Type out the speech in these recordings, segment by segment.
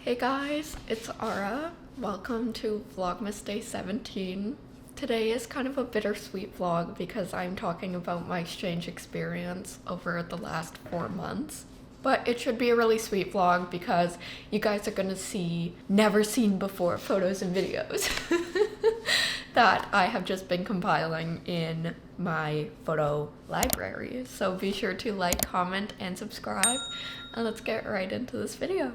Hey guys, it's Ara. Welcome to Vlogmas Day 17. Today is kind of a bittersweet vlog because I'm talking about my exchange experience over the last 4 months. But it should be a really sweet vlog because you guys are gonna see never seen before photos and videos that I have just been compiling in my photo library. So be sure to like, comment, and subscribe, and let's get right into this video.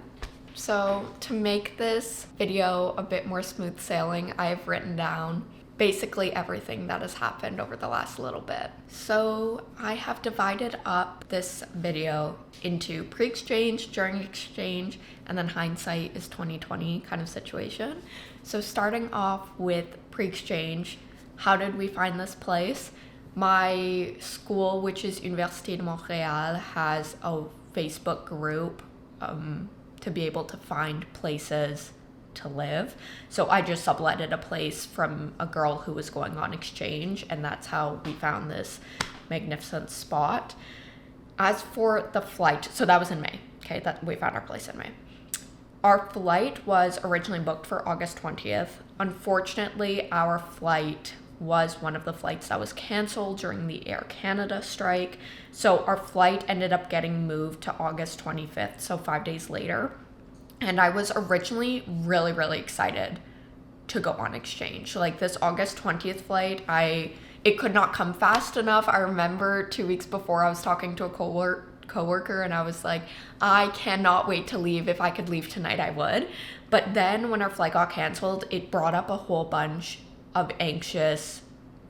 So to make this video a bit more smooth sailing, I've written down basically everything that has happened over the last little bit. So I have divided up this video into pre-exchange, during exchange, and then hindsight is 2020 kind of situation. So starting off with pre-exchange, how did we find this place? My school, which is Université de Montréal, has a Facebook group to be able to find places to live. So I just subletted a place from a girl who was going on exchange, and that's how we found this magnificent spot. As for the flight, so that was in May, okay, that we found our place in May. Our flight was originally booked for August 20th. Unfortunately, our flight was one of the flights that was canceled during the Air Canada strike. So our flight ended up getting moved to August 25th, so 5 days later. And I was originally really excited to go on exchange. Like this August 20th flight, it could not come fast enough. I remember 2 weeks before I was talking to a coworker and I was like, I cannot wait to leave. If I could leave tonight, I would. But then when our flight got canceled, it brought up a whole bunch of anxious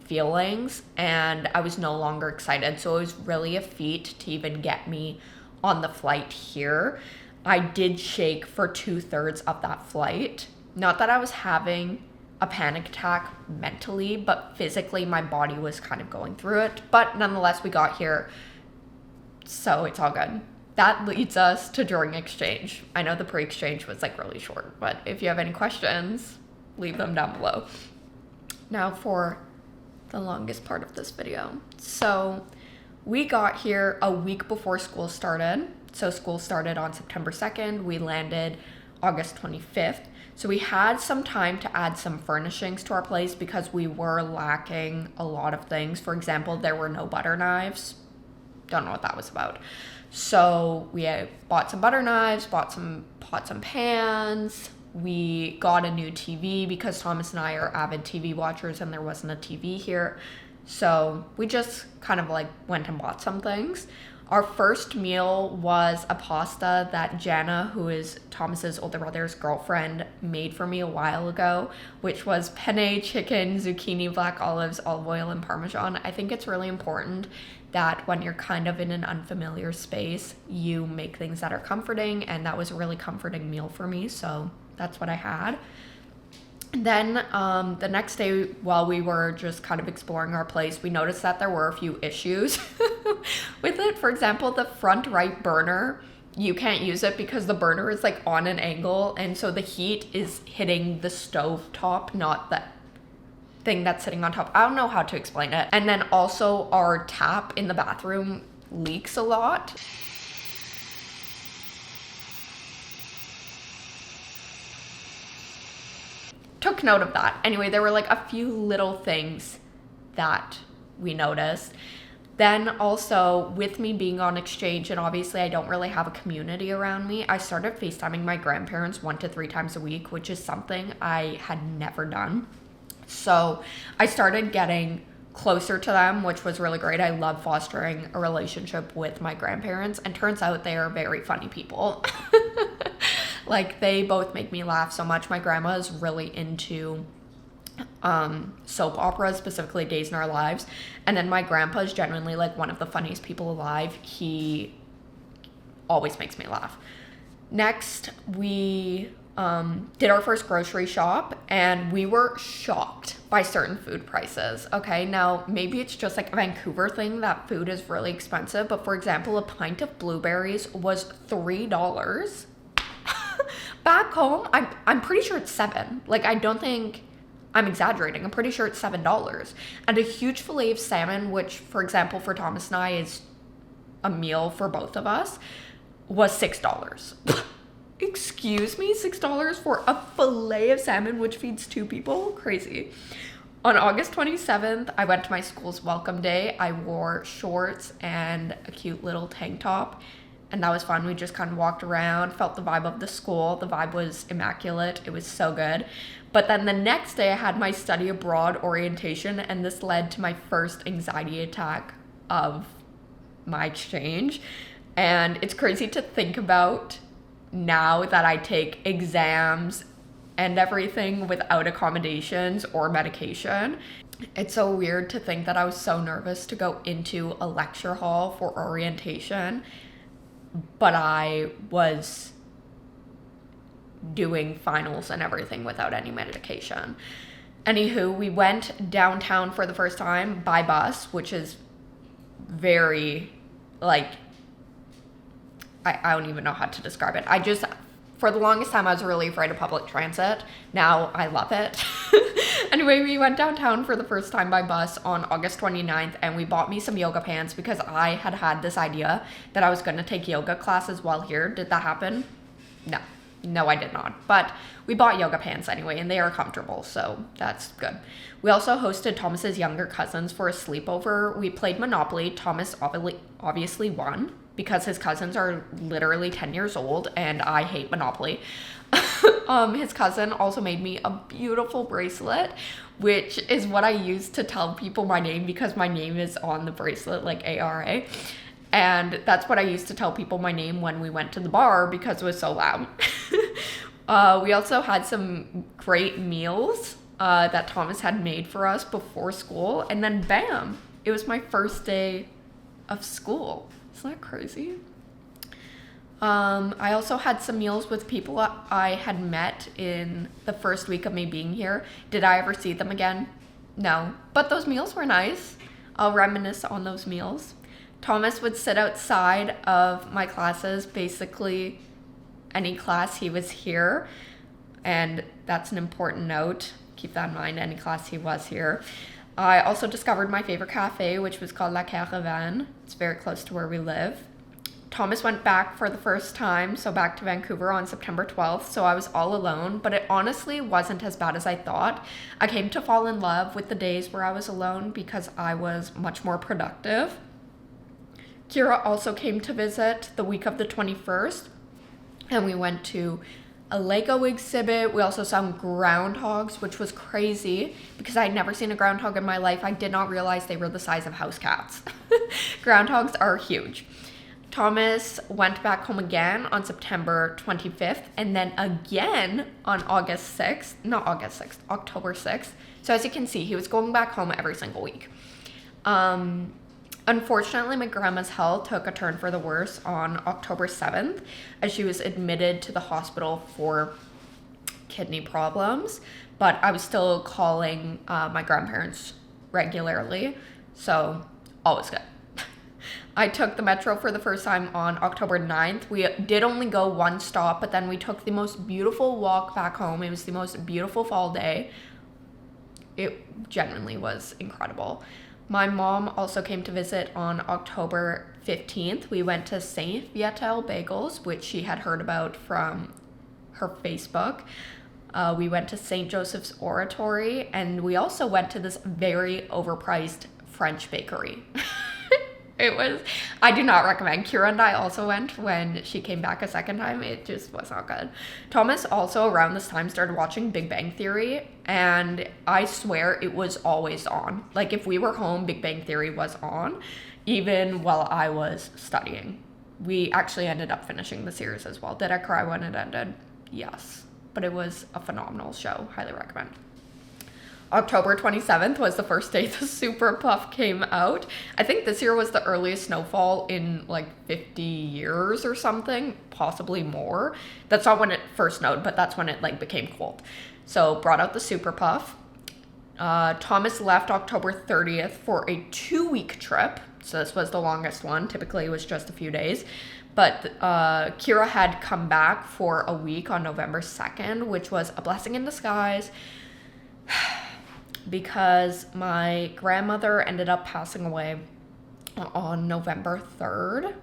feelings and I was no longer excited. So it was really a feat to even get me on the flight here. I did shake for 2/3 of that flight. Not that I was having a panic attack mentally, but physically my body was kind of going through it. But nonetheless, we got here, so it's all good. That leads us to during exchange. I know the pre-exchange was like really short, but if you have any questions, leave them down below. Now for the longest part of this video. So we got here a week before school started. So school started on September 2nd. We landed August 25th. So we had some time to add some furnishings to our place because we were lacking a lot of things. For example, there were no butter knives. Don't know what that was about. So we bought some butter knives, bought some pots and pans. We got a new TV because Thomas and I are avid TV watchers and there wasn't a TV here. So we just kind of like went and bought some things. Our first meal was a pasta that Jana, who is Thomas's older brother's girlfriend, made for me a while ago, which was penne, chicken, zucchini, black olives, olive oil, and Parmesan. I think it's really important that when you're kind of in an unfamiliar space, you make things that are comforting, and that was a really comforting meal for me, so that's what I had. Then the next day, while we were just kind of exploring our place, we noticed that there were a few issues with it. For example, the front right burner, you can't use it because the burner is like on an angle, and so the heat is hitting the stove top, not the thing that's sitting on top. I don't know how to explain it. And then also our tap in the bathroom leaks a lot. Took note of that. Anyway, there were like a few little things that we noticed. Then also with me being on exchange, and obviously I don't really have a community around me, I started FaceTiming my grandparents 1 to 3 times a week, which is something I had never done. So I started getting closer to them, which was really great. I love fostering a relationship with my grandparents, and turns out they are very funny people. Like they both make me laugh so much. My grandma is really into soap operas, specifically Days in Our Lives. And then my grandpa is genuinely like one of the funniest people alive. He always makes me laugh. Next, we did our first grocery shop and we were shocked by certain food prices. Okay, now maybe it's just like a Vancouver thing that food is really expensive, but for example, a pint of blueberries was $3. Back home, I'm pretty sure it's $7. Like, I don't think I'm exaggerating. I'm pretty sure it's $7. And a huge fillet of salmon, which, for example, for Thomas and I is a meal for both of us, was $6. excuse me, $6 for a fillet of salmon, which feeds 2 people? Crazy. On August 27th, I went to my school's welcome day. I wore shorts and a cute little tank top, and that was fun. We just kind of walked around, felt the vibe of the school. The vibe was immaculate. It was so good. But then the next day, I had my study abroad orientation, and this led to my first anxiety attack of my exchange. And it's crazy to think about now that I take exams and everything without accommodations or medication. It's so weird to think that I was so nervous to go into a lecture hall for orientation, but I was doing finals and everything without any medication. Anywho, we went downtown for the first time by bus, which is very, like, I don't even know how to describe it. For the longest time, I was really afraid of public transit. Now I love it. Anyway, we went downtown for the first time by bus on August 29th, and we bought me some yoga pants because I had this idea that I was going to take yoga classes while here. Did that happen? No, I did not. But we bought yoga pants anyway, and they are comfortable, so that's good. We also hosted Thomas's younger cousins for a sleepover. We played Monopoly. Thomas obviously won, because his cousins are literally 10 years old, and I hate Monopoly. His cousin also made me a beautiful bracelet, which is what I use to tell people my name, because my name is on the bracelet, like ARA. And that's what I used to tell people my name when we went to the bar, because it was so loud. We also had some great meals that Thomas had made for us before school, and then bam, it was my first day of school. Isn't that crazy? I also had some meals with people I had met in the first week of me being here. Did I ever see them again? No, but those meals were nice. I'll reminisce on those meals. Thomas would sit outside of my classes, basically any class he was here, and that's an important note. Keep that in mind, any class he was here. I also discovered my favorite cafe, which was called La Caravane. It's very close to where we live. Thomas went back for the first time, so back to Vancouver on September 12th, so I was all alone, but it honestly wasn't as bad as I thought. I came to fall in love with the days where I was alone because I was much more productive. Kira also came to visit the week of the 21st, and we went to a Lego exhibit. We also saw groundhogs, which was crazy because I had never seen a groundhog in my life. I did not realize they were the size of house cats. Groundhogs are huge. Thomas went back home again on September 25th, and then again on October 6th. So as you can see, he was going back home every single week. Unfortunately, my grandma's health took a turn for the worse on October 7th, as she was admitted to the hospital for kidney problems, but I was still calling my grandparents regularly, so always good. I took the metro for the first time on October 9th. We did only go one stop, but then we took the most beautiful walk back home. It was the most beautiful fall day. It genuinely was incredible. My mom also came to visit on October 15th. We went to St. Viatel Bagels, which she had heard about from her Facebook. We went to St. Joseph's Oratory, and we also went to this very overpriced French bakery. I do not recommend. Kira and I also went when she came back a second time. It just was not good. Thomas also around this time started watching Big Bang Theory, and I swear it was always on. Like if we were home, Big Bang Theory was on, even while I was studying. We actually ended up finishing the series as well. Did I cry when it ended? Yes. But it was a phenomenal show. Highly recommend. October 27th was the first day the Super Puff came out. I think this year was the earliest snowfall in like 50 years or something, possibly more. That's not when it first snowed, but that's when it like became cold. So brought out the Super Puff. Thomas left October 30th for a 2-week trip. So this was the longest one. Typically it was just a few days. But Kira had come back for a week on November 2nd, which was a blessing in disguise. Because my grandmother ended up passing away on November 3rd.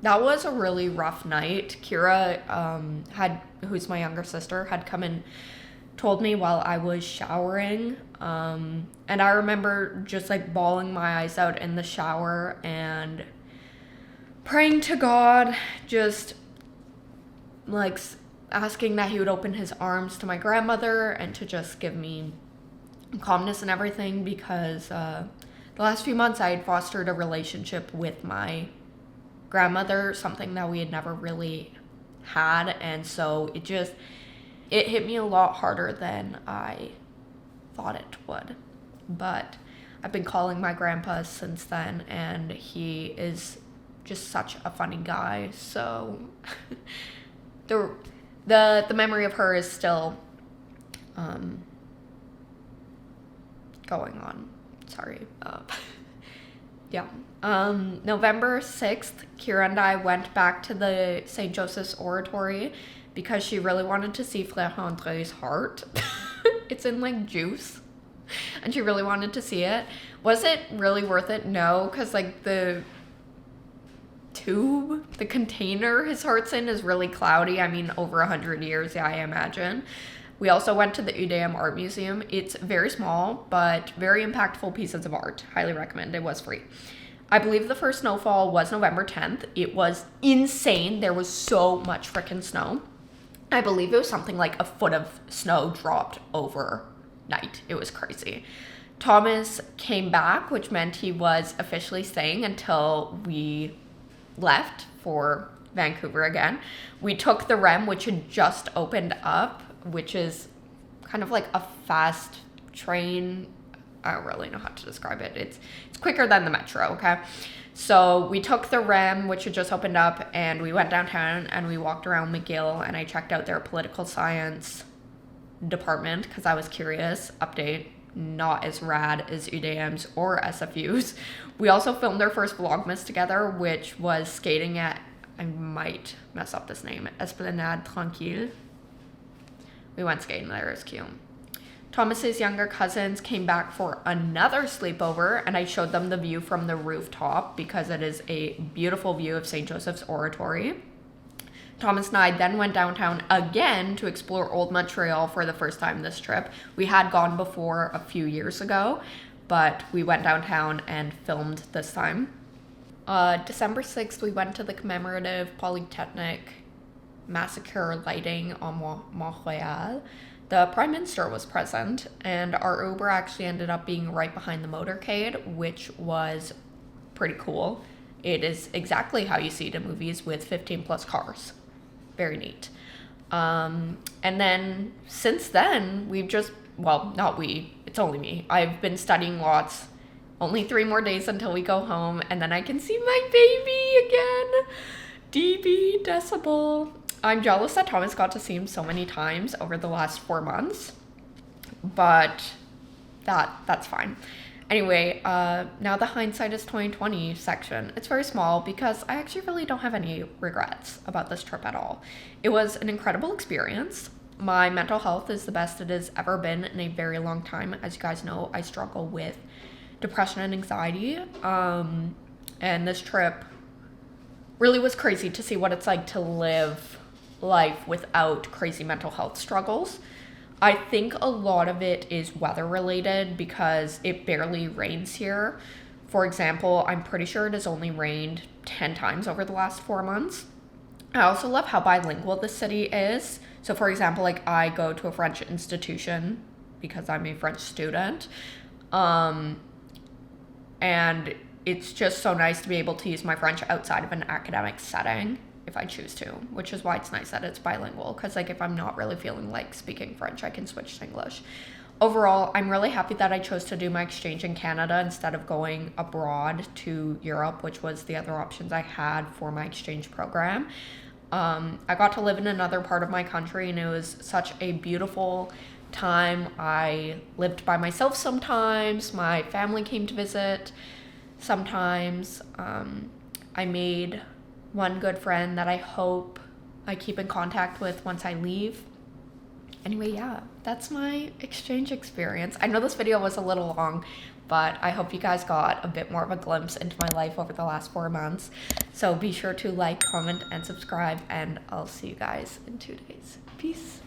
that was a really rough night. Kira, who's my younger sister, had come and told me while I was showering. And I remember just like bawling my eyes out in the shower and praying to God, just like asking that he would open his arms to my grandmother and to just give me calmness and everything, because the last few months I had fostered a relationship with my grandmother, something that we had never really had, and so it hit me a lot harder than I thought it would. But I've been calling my grandpa since then, and he is just such a funny guy, so the memory of her is still going on. Sorry. Yeah. November 6th, Kira and I went back to the St. Joseph's Oratory because she really wanted to see Frère André's heart. It's in like juice. And she really wanted to see it. Was it really worth it? No, because like the tube, the container his heart's in is really cloudy. I mean, over 100 years, yeah, I imagine. We also went to the UDM Art Museum. It's very small, but very impactful pieces of art. Highly recommend. It was free. I believe the first snowfall was November 10th. It was insane. There was so much freaking snow. I believe it was something like a foot of snow dropped overnight. It was crazy. Thomas came back, which meant he was officially staying until we left for Vancouver again. We took the REM, which had just opened up, which is kind of like a fast train. I don't really know how to describe it. It's quicker than the metro, okay? So we took the REM, which had just opened up, and we went downtown and we walked around McGill, and I checked out their political science department because I was curious. Update, not as rad as UDM's or SFU's. We also filmed our first Vlogmas together, which was skating at, I might mess up this name, Esplanade Tranquille. We went skating there, it was cute. Thomas's younger cousins came back for another sleepover, and I showed them the view from the rooftop because it is a beautiful view of St. Joseph's Oratory. Thomas and I then went downtown again to explore Old Montreal for the first time this trip. We had gone before a few years ago, but we went downtown and filmed this time. December 6th, we went to the commemorative Polytechnic massacre lighting on Montreal. The Prime Minister was present, and our Uber actually ended up being right behind the motorcade, which was pretty cool. It is exactly how you see it in movies with 15 plus cars. Very neat. And then since then, we've just, well, not we, it's only me. I've been studying lots. Only 3 more days until we go home, and then I can see my baby again. DB Decibel. I'm jealous that Thomas got to see him so many times over the last 4 months, but that's fine. Anyway, now the hindsight is 2020 section. It's very small because I actually really don't have any regrets about this trip at all. It was an incredible experience. My mental health is the best it has ever been in a very long time. As you guys know, I struggle with depression and anxiety, and this trip really was crazy to see what it's like to live life without crazy mental health struggles. I think a lot of it is weather related because it barely rains here. For example, I'm pretty sure it has only rained 10 times over the last 4 months. I also love how bilingual the city is. So for example, like I go to a French institution because I'm a French student. And it's just so nice to be able to use my French outside of an academic setting if I choose to, which is why it's nice that it's bilingual, because like if I'm not really feeling like speaking French, I can switch to English. Overall, I'm really happy that I chose to do my exchange in Canada instead of going abroad to Europe, which was the other options I had for my exchange program. I got to live in another part of my country, and it was such a beautiful time. I lived by myself sometimes. My family came to visit sometimes. I made one good friend that I hope I keep in contact with once I leave. Anyway, yeah, that's my exchange experience. I know this video was a little long, but I hope you guys got a bit more of a glimpse into my life over the last 4 months. So be sure to like, comment, and subscribe, and I'll see you guys in 2 days. Peace.